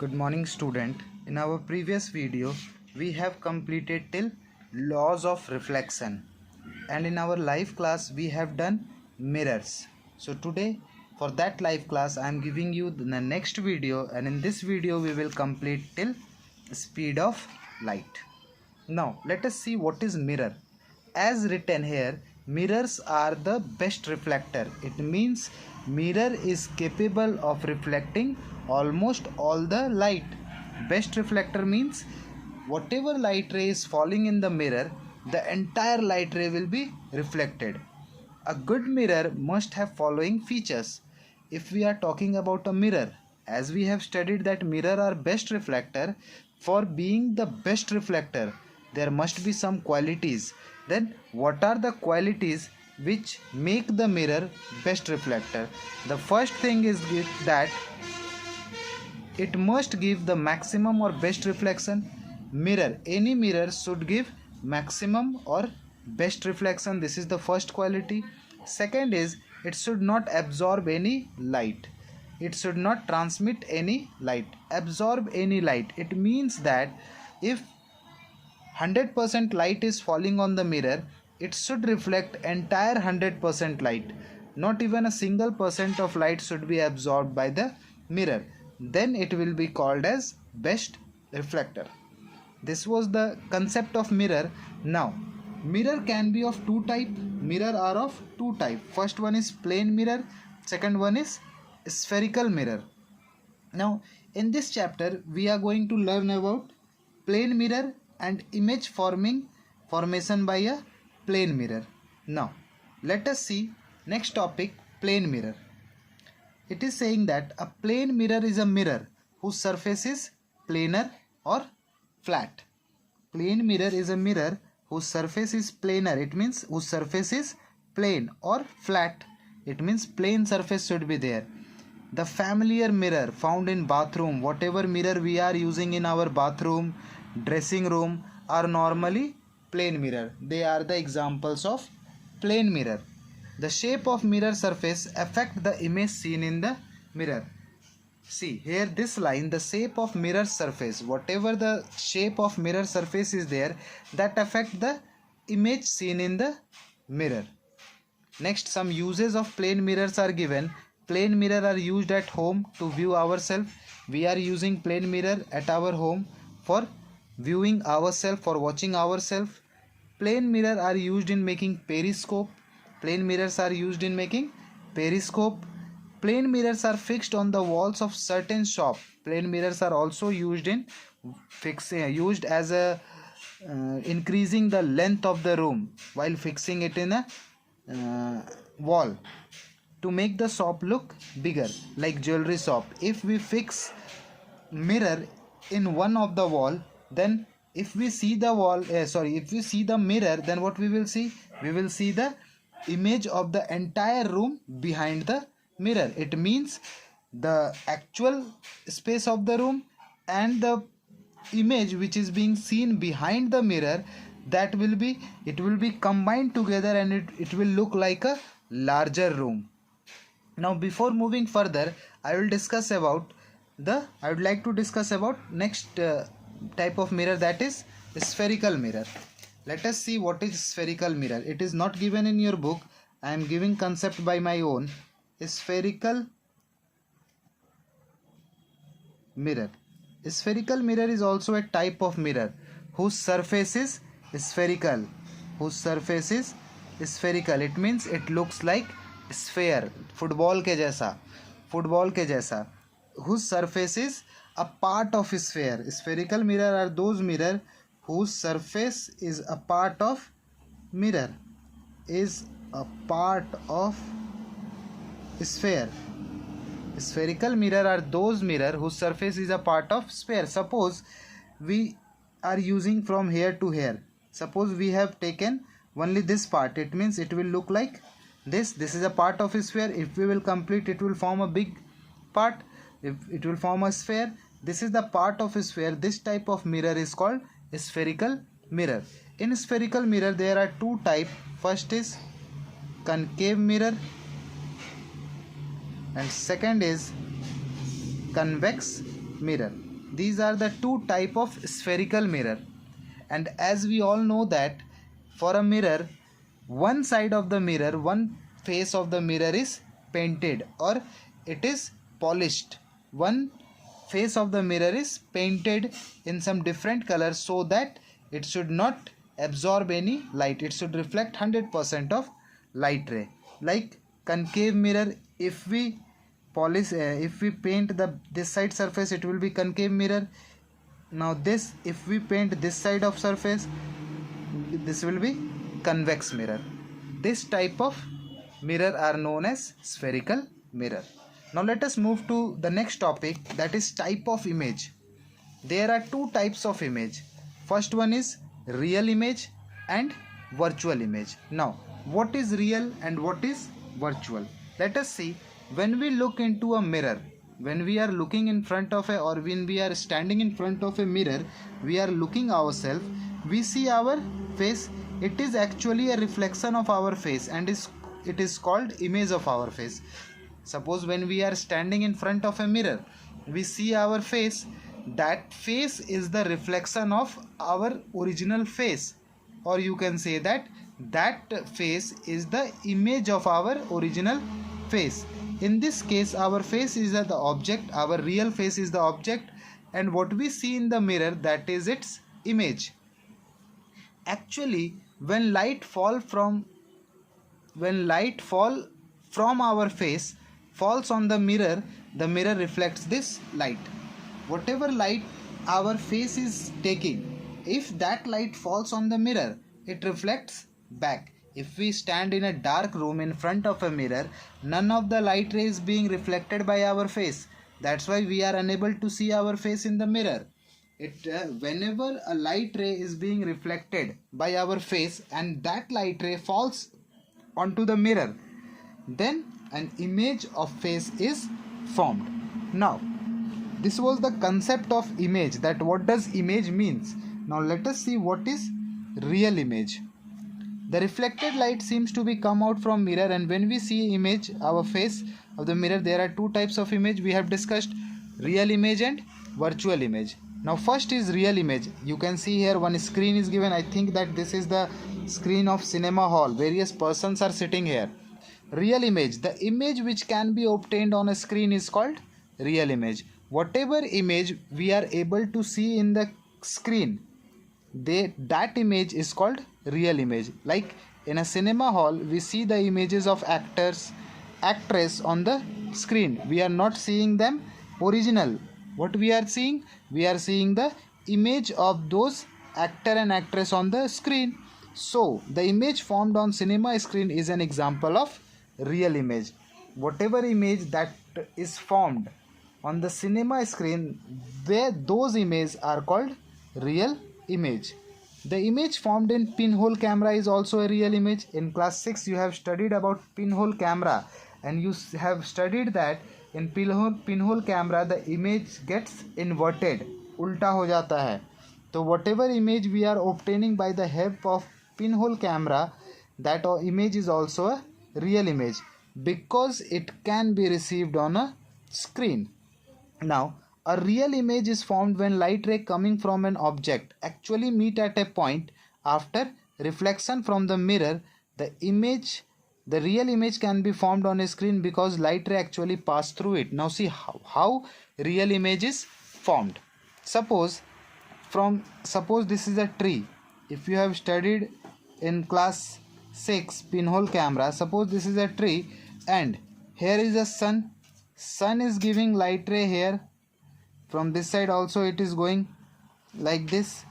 Good morning student. In our previous video we have completed till laws of reflection, and in our live class we have done mirrors. So today for that live class I am giving you the next video, and in this video we will complete till speed of light. Now let us see what is mirror. As written here, mirrors are the best reflector. It means mirror is capable of reflecting almost all the light. Best reflector means whatever light ray is falling in the mirror, the entire light ray will be reflected. A good mirror must have following features. If we are talking about a mirror, as we have studied that mirror are best reflector, for being the best reflector there must be some qualities. Then what are the qualities which make the mirror best reflector? The first thing is that it must give the maximum or best reflection. Any mirror should give maximum or best reflection. This is the first quality. Second is it should not absorb any light. It should not transmit any light. Absorb any light, it means that if 100% light is falling on the mirror, it should reflect entire 100% light. Not even a single percent of light should be absorbed by the mirror. Then it will be called as best reflector. This was the concept of mirror. Now mirror can be of two type. Mirror are of two type. First one is plane mirror, second one is spherical mirror. Now in this chapter we are going to learn about plane mirror and image formation by a plane mirror. Now let us see next topic, plane mirror. It is saying that a plane mirror is a mirror whose surface is planar or flat. Plane mirror is a mirror whose surface is planar. It means whose surface is plane or flat. It means plane surface should be there. The familiar mirror found in bathroom, whatever mirror we are using in our bathroom, dressing room, are normally plane mirror. They are the examples of plane mirror. The shape of mirror surface affect the image seen in the mirror. See here this line, the shape of mirror surface, whatever the shape of mirror surface is there, that affect the image seen in the mirror. Next, some uses of plane mirrors are given. Plane mirror are used at home to view ourselves. We are using plane mirror at our home for viewing ourselves, for watching ourselves. Plane mirror are used in making periscope. Plane mirrors are used in making periscope. Plane mirrors are fixed on the walls of certain shop. Plane mirrors are also used in used as a increasing the length of the room while fixing it in a wall to make the shop look bigger, like jewelry shop. If we fix mirror in one of the wall, then if we see the if we see the mirror, then what we will see? We will see the image of the entire room behind the mirror. It means the actual space of the room and the image which is being seen behind the mirror, that will be combined together, and it will look like a larger room. Now before moving further, I would like to discuss about next type of mirror, that is spherical mirror. Let us see what is spherical mirror. It is not given in your book. I am giving concept by my own. Spherical mirror. Spherical mirror is also a type of mirror whose surface is spherical. Whose surface is spherical. It means it looks like sphere, football के जैसा. Whose surface is a part of sphere. Spherical mirror are those mirror whose surface is a part of mirror, is a part of sphere. Spherical mirror are those mirror whose surface is a part of sphere. Suppose we are using from here to here. Suppose we have taken only this part. It means it will look like this. This is a part of a sphere. If we will complete, it will form a big part. If it will form a sphere, this is the part of a sphere. This type of mirror is called spherical mirror. In spherical mirror there are two types. First is concave mirror and second is convex mirror. these are the two type of spherical mirror. And as we all know that for a mirror, one side of the mirror, one face of the mirror is painted or it is polished. One face of the mirror is painted in some different colors so that it should not absorb any light. It should reflect 100% of light ray. Like concave mirror, if we polish, if we paint this side surface, it will be concave mirror. Now this, if we paint this side of surface, this will be convex mirror. This type of mirror are known as spherical mirror. Now let us move to the next topic, that is type of image. There are two types of image. First one is real image and virtual image. Now what is real and what is virtual? Let us see. When we look into a mirror, when we are looking in front of or when we are standing in front of a mirror, we are looking ourselves, we see our face. It is actually a reflection of our face and it is called image of our face. Suppose when we are standing in front of a mirror, we see our face. That face is the reflection of our original face, or you can say that face is the image of our original face. In this case, our face is the object, our real face is the object, and what we see in the mirror, that is its image. Actually, when light fall from our face falls on the mirror reflects this light. Whatever light our face is taking, if that light falls on the mirror, it reflects back. If we stand in a dark room in front of a mirror, none of the light rays being reflected by our face. That's why we are unable to see our face in the mirror. Whenever a light ray is being reflected by our face and that light ray falls onto the mirror, then an image of face is formed. Now, this was the concept of image, that what does image means. Now let us see what is real image. The reflected light seems to be come out from mirror, and when we see image, our face of the mirror, there are two types of image. We have discussed real image and virtual image. Now first is real image. You can see here one screen is given. I think that this is the screen of cinema hall. Various persons are sitting here. Real image, the image which can be obtained on a screen is called real image. Whatever image we are able to see in the screen, that image is called real image. Like in a cinema hall, we see the images of actors, actress on the screen. We are not seeing them original. What we are seeing? We are seeing the image of those actor and actress on the screen. So the image formed on cinema screen is an example of real image. Whatever image that is formed on the cinema screen, those images are called real image. The image formed in pinhole camera is also a real image. In class 6 you have studied about pinhole camera, and you have studied that in pinhole camera the image gets inverted, ulta ho jata hai. So whatever image we are obtaining by the help of pinhole camera, that image is also a real image because it can be received on a screen. Now a real image is formed when light ray coming from an object actually meet at a point. After reflection from the mirror, the real image can be formed on a screen because light ray actually pass through it. Now see how real image is formed. Suppose this is a tree. If you have studied in class 6 pinhole camera, suppose this is a tree and here is a sun is giving light ray here. From this side also it is going like this,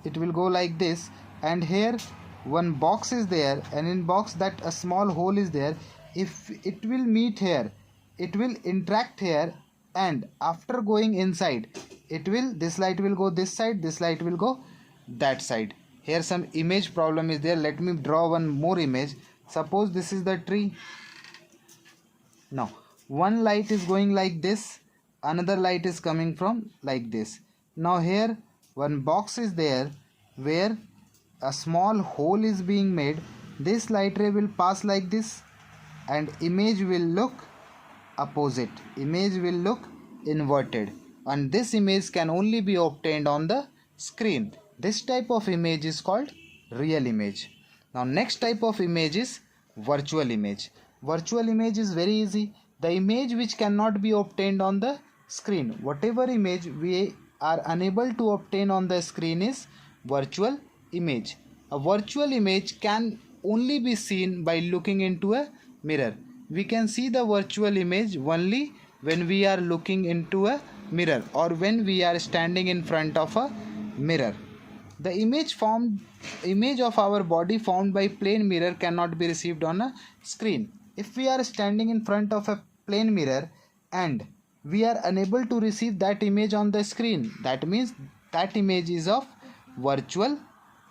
it will go like this, and here one box is there, and in box that a small hole is there. If it will meet here, it will interact here, and after going inside, this light will go this side, this light will go that side. Here some image problem is there. Let me draw one more image. Suppose this is the tree. Now one light is going like this, another light is coming from like this. Now here one box is there where a small hole is being made. This light ray will pass like this and image will look opposite, image will look inverted. and this image can only be obtained on the screen. This type of image is called real image. Now next type of image is virtual image. Virtual image is very easy. The image which cannot be obtained on the screen. Whatever image we are unable to obtain on the screen is virtual image. A virtual image can only be seen by looking into a mirror. We can see the virtual image only when we are looking into a mirror or when we are standing in front of a mirror. The image of our body formed by plane mirror cannot be received on a screen. If we are standing in front of a plane mirror and we are unable to receive that image on the screen, that means that image is of virtual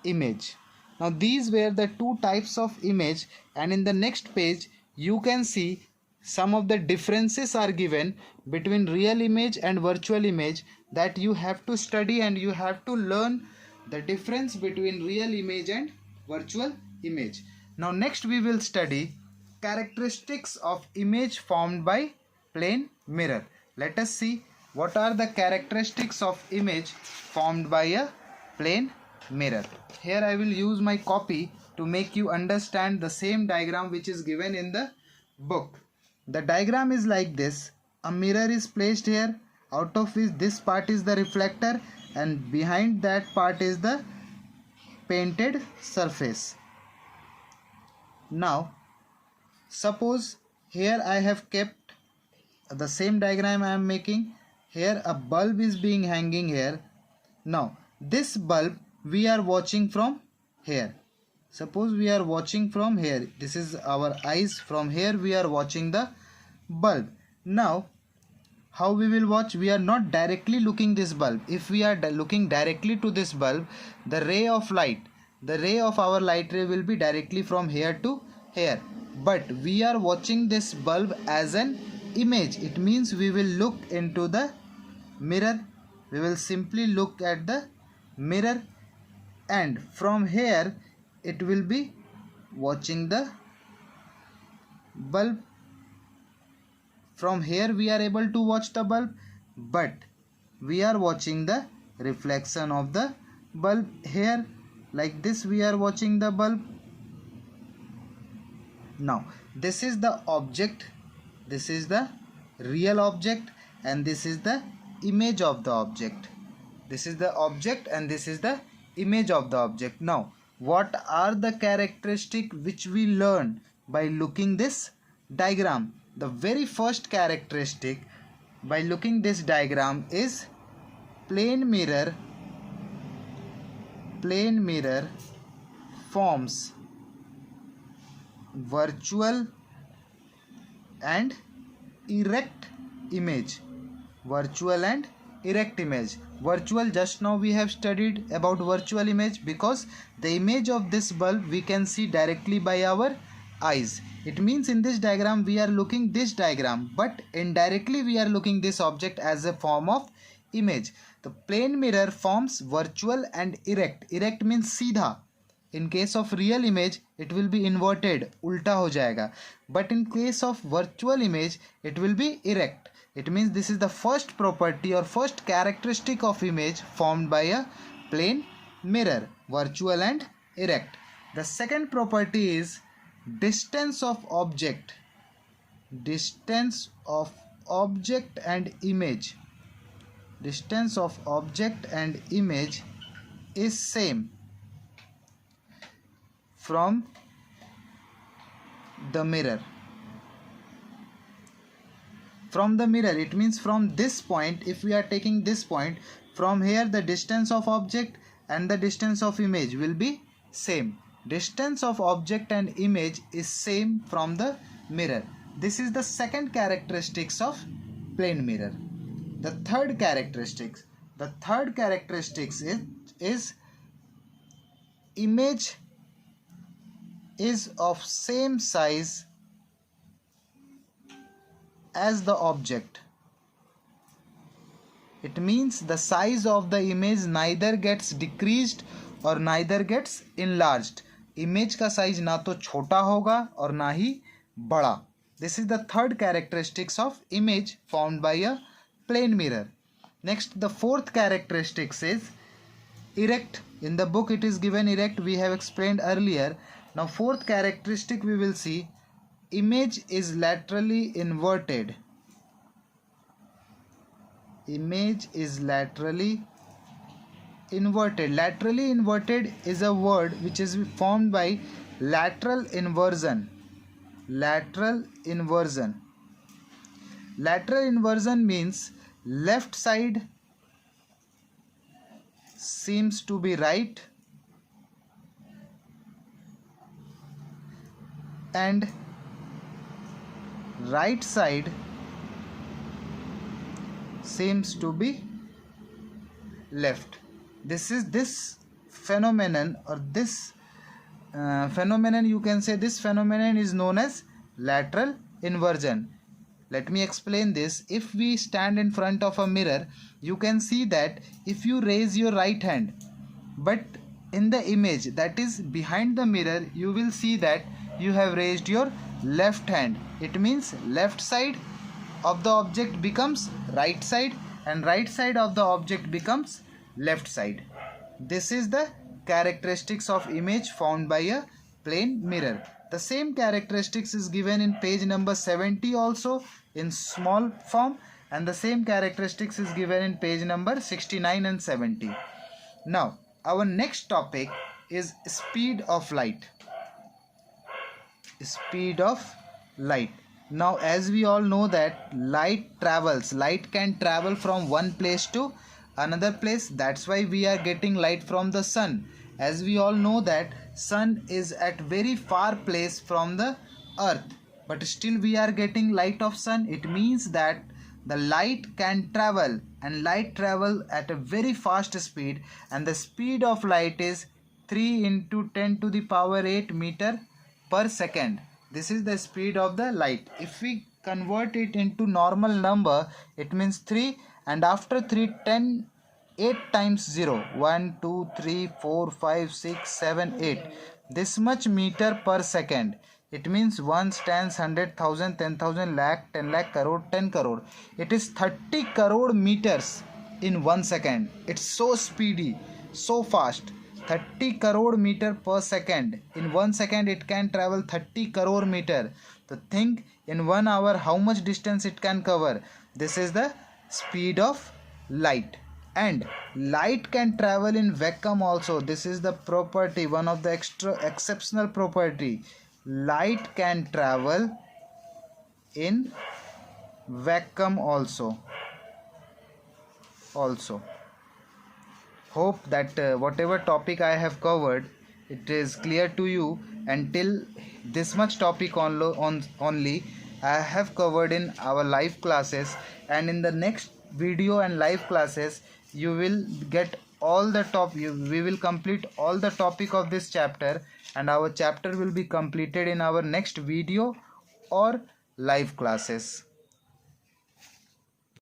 image. Now these were the two types of image, and in the next page you can see some of the differences are given between real image and virtual image that you have to study, and you have to learn the difference between real image and virtual image. Now next we will study characteristics of image formed by plane mirror. Let us see what are the characteristics of image formed by a plane mirror. Here I will use my copy to make you understand the same diagram which is given in the book. The diagram is like this. A mirror is placed here, out of which this part is the reflector and behind that part is the painted surface. Now suppose here I have kept the same diagram I am making. Here a bulb is being hanging here. Now this bulb we are watching from here. Suppose we are watching from here. This is our eyes. From here we are watching the bulb. Now how we will watch? We are not directly looking this bulb. If we are looking directly to this bulb, the ray of light, the ray of our light ray will be directly from here to here. But we are watching this bulb as an image. It means we will look into the mirror. We will simply look at the mirror, and from here it will be watching the bulb. From here we are able to watch the bulb, but we are watching the reflection of the bulb here. Like this we are watching the bulb. Now this is the object, this is the real object, and this is the image of the object. This is the object and this is the image of the object. Now what are the characteristics which we learn by looking this diagram? The very first characteristic by looking this diagram is plane mirror forms virtual and erect image. Virtual and erect image. Virtual, just now we have studied about virtual image because the image of this bulb we can see directly by our eyes. It means in this diagram we are looking this diagram, but indirectly we are looking this object as a form of image. The plane mirror forms virtual and erect. Erect means सीधा. In case of real image it will be inverted, ulta ho jayega. But in case of virtual image it will be erect. It means this is the first property or first characteristic of image formed by a plane mirror, virtual and erect. The second property is distance of object. Distance of object and image. Distance of object and image is same from the mirror. From the mirror, it means from this point, if we are taking this point, from here the distance of object and the distance of image will be same. Distance of object and image is same from the mirror. This is the second characteristics of plane mirror. The third characteristics is image is of same size as the object. It means the size of the image neither gets decreased or neither gets enlarged. Image का size ना तो छोटा होगा और ना ही बड़ा. This is the third characteristics of image formed by a plane mirror. Next, the fourth characteristics is erect. In the book it is given erect, we have explained earlier. Now fourth characteristic we will see, image is laterally inverted. Image is laterally inverted. Laterally inverted is a word which is formed by lateral inversion. Lateral inversion. Lateral inversion means left side seems to be right and right side seems to be left. This phenomenon, or this phenomenon, you can say this phenomenon is known as lateral inversion. Let me explain this. If we stand in front of a mirror, you can see that if you raise your right hand, but in the image that is behind the mirror, you will see that you have raised your left hand. It means left side of the object becomes right side and right side of the object becomes left side. This is the characteristics of image found by a plane mirror. The same characteristics is given in page number 70 also in small form, and the same characteristics is given in page number 69 and 70. Now our next topic is speed of light. Speed of light. Now as we all know that light can travel from one place to another place. That's why we are getting light from the sun. As we all know that sun is at very far place from the earth, but still we are getting light of sun. It means that the light can travel, and light travel at a very fast speed, and the speed of light is 3 into 10 to the power 8 meter per second. This is the speed of the light. If we convert it into normal number, it means 3, and after 3, 10, 8 times 0, 1, 2, 3, 4, 5, 6, 7, 8. This much meter per second. It means 1, 10, 100, 1000, 10,000, lakh, 10 lakh, crore, 10 crore. It is 30 crore meters in 1 second. It's so speedy, so fast. 30 crore meter per second. In 1 second it can travel 30 crore meter. So think in 1 hour how much distance it can cover. This is the speed of light. And light can travel in vacuum also. This is the property, one of the exceptional property. Light can travel in vacuum also. Hope that whatever topic I have covered, it is clear to you. Until this much topic only I have covered in our live classes, and in the next video and live classes you will get all the we will complete all the topic of this chapter, and our chapter will be completed in our next video or live classes.